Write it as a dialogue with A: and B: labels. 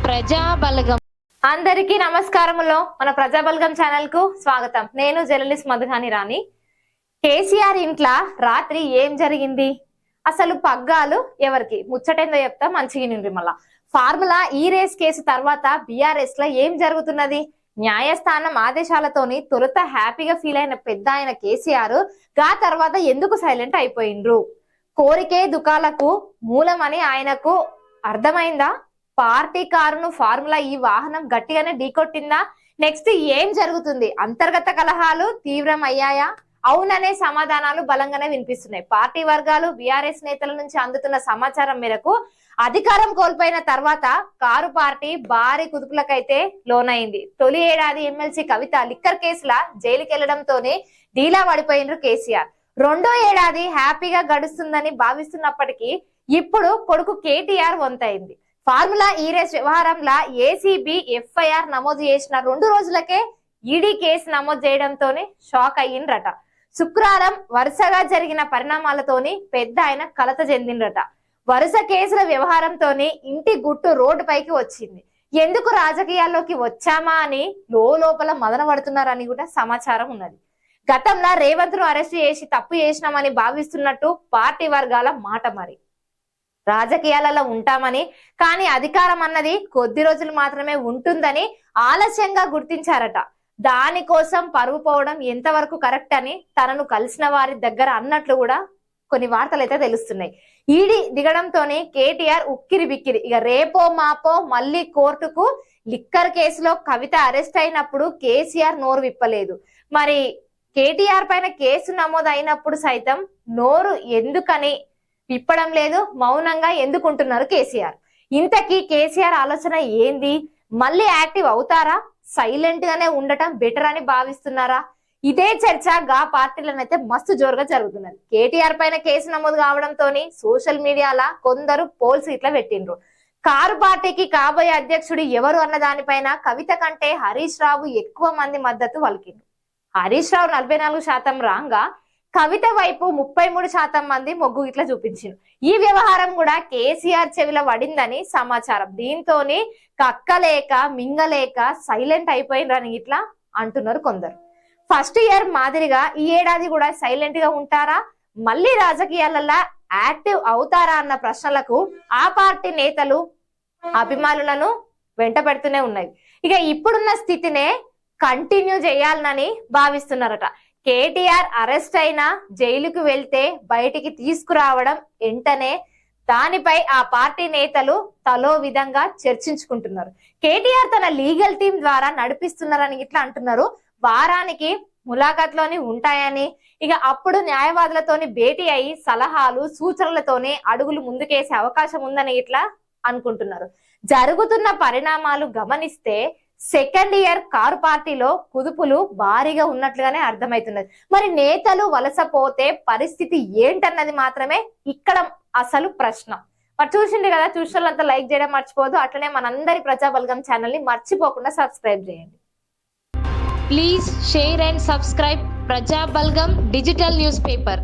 A: ప్రజాబలగం. అందరికీ నమస్కారములో మన ప్రజాబలగం ఛానల్ కు స్వాగతం. నేను జర్నలిస్ట్ మధుగాని రాణి. కేసీఆర్ ఇంట్లో రాత్రి ఏం జరిగింది, అసలు పగ్గాలు ఎవరికి, ముచ్చటేందో చెప్తా మంచిగా నిండ్రి. మళ్ళా ఫార్ములా ఈ రేస్ కేసు తర్వాత బీఆర్ఎస్ లో ఏం జరుగుతున్నది, న్యాయస్థానం ఆదేశాలతోని తొలుత హ్యాపీగా ఫీల్ అయిన పెద్ద ఆయన కేసీఆర్ గా తర్వాత ఎందుకు సైలెంట్ అయిపోయిండ్రు, కోరికే దుకాలకు మూలమని ఆయనకు అర్థమైందా, పార్టీ కారును ఫార్ములా ఈ వాహనం గట్టిగానే ఢీకొట్టిందా, నెక్స్ట్ ఏం జరుగుతుంది, అంతర్గత కలహాలు తీవ్రం అయ్యాయా, అవుననే సమాధానాలు బలంగానే వినిపిస్తున్నాయి. పార్టీ వర్గాలు బీఆర్ఎస్ నేతల నుంచి అందుతున్న సమాచారం మేరకు అధికారం కోల్పోయిన తర్వాత కారు పార్టీ భారీ కుదుపులకైతే లోనైంది. తొలి ఏడాది ఎమ్మెల్సీ కవిత లిక్కర్ కేసుల జైలుకి వెళ్లడంతోనే డీలా పడిపోయినరు కేసీఆర్. రెండో ఏడాది హ్యాపీగా గడుస్తుందని భావిస్తున్నప్పటికీ ఇప్పుడు కొడుకు కేటీఆర్ వంతైంది. ఫార్ములా ఈ రేస్ వ్యవహారంలో ఏసీబీ ఎఫ్ఐఆర్ నమోదు చేసిన 2 రోజులకే ఈడీ కేసు నమోదు చేయడంతోనే షాక్ అయ్యిండ్రట. శుక్రవారం వరుసగా జరిగిన పరిణామాలతోని పెద్ద ఆయన కలత చెందిండ్రట. వరుస కేసుల వ్యవహారంతోని ఇంటి గుట్టు రోడ్డు పైకి వచ్చింది. ఎందుకు రాజకీయాల్లోకి వచ్చామా అని లోపల మదన పడుతున్నారని కూడా సమాచారం ఉన్నది. గతంలో రేవంత్ ను అరెస్ట్ చేసి తప్పు చేసినామని భావిస్తున్నట్టు పార్టీ వర్గాల మాట. మరి రాజకీయాలలో ఉంటామని, కానీ అధికారం అన్నది కొద్ది రోజులు మాత్రమే ఉంటుందని ఆలస్యంగా గుర్తించారట. దానికోసం పరువు పోవడం ఎంతవరకు కరెక్ట్ అని తనను కలిసిన వారి దగ్గర అన్నట్లు కూడా కొన్ని వార్తలు అయితే తెలుస్తున్నాయి. ఈడీ దిగడంతోనే కేటీఆర్ ఉక్కిరి బిక్కిరి. ఇక రేపో మాపో మళ్ళీ కోర్టుకు. లిక్కర్ కేసులో కవిత అరెస్ట్ అయినప్పుడు కేసీఆర్ నోరు విప్పలేదు. మరి కేటీఆర్ పైన కేసు నమోదు అయినప్పుడు సైతం నోరు ఎందుకని విప్పడం లేదు, మౌనంగా ఎందుకుంటున్నారు కేసీఆర్? ఇంతకీ కేసీఆర్ ఆలోచన ఏంది? మళ్ళీ యాక్టివ్ అవుతారా, సైలెంట్ గానే ఉండటం బెటర్ అని భావిస్తున్నారా? ఇదే చర్చ గా పార్టీలనైతే మస్తు జోరుగా జరుగుతున్నది. కేటీఆర్ పైన కేసు నమోదు కావడంతో సోషల్ మీడియాలో కొందరు పోల్స్ ఇట్లా పెట్టిండ్రు. కారు పార్టీకి కాబోయే అధ్యక్షుడు ఎవరు అన్న దానిపైన కవిత కంటే హరీష్ రావు ఎక్కువ మంది మద్దతు పలికిండ్రు. హరీష్ రావు 44% రాంగా కవిత వైపు 33% మంది మొగ్గు ఇట్లా చూపించింది. ఈ వ్యవహారం కూడా కేసీఆర్ చెవిలో పడిందని సమాచారం. దీంతోని కక్కలేక మింగలేక సైలెంట్ అయిపోయినరని ఇట్లా అంటున్నారు కొందరు. ఫస్ట్ ఇయర్ మాదిరిగా ఈ ఏడాది కూడా సైలెంట్ గా ఉంటారా, మళ్ళీ రాజకీయాలలో యాక్టివ్ అవుతారా అన్న ప్రశ్నలకు ఆ పార్టీ నేతలు అభిమానులను వెంట పెడుతూనే ఉన్నాయి. ఇక ఇప్పుడున్న స్థితినే కంటిన్యూ చేయాలని భావిస్తున్నారట. కేటీఆర్ అరెస్ట్ అయినా జైలుకు వెళ్తే బయటికి తీసుకురావడం వెంటనే దానిపై ఆ పార్టీ నేతలు తలో విధంగా చర్చించుకుంటున్నారు. కేటీఆర్ తన లీగల్ టీం ద్వారా నడిపిస్తున్నారని ఇట్లా అంటున్నారు. వారానికి ములాఖాత్లోని ఉంటాయని, ఇక అప్పుడు న్యాయవాదులతోని భేటీ అయి సలహాలు సూచనలతోనే అడుగులు ముందుకేసే అవకాశం ఉందని ఇట్లా అనుకుంటున్నారు. జరుగుతున్న పరిణామాలు గమనిస్తే సెకండ్ ఇయర్ కారు పార్టీలో కుదుపులు భారీగా ఉన్నట్లుగానే అర్థమవుతున్నది. మరి నేతలు వలసపోతే పరిస్థితి ఏంటన్నది మాత్రమే ఇక్కడ అసలు ప్రశ్న. మరి చూసింది కదా, చూసినంత లైక్ చేయడం మర్చిపోదు. అట్లనే మనందరి ప్రజాబలగం ఛానల్ ని మర్చిపోకుండా సబ్స్క్రైబ్ చేయండి.
B: Please share and subscribe Prajabalagam digital news paper.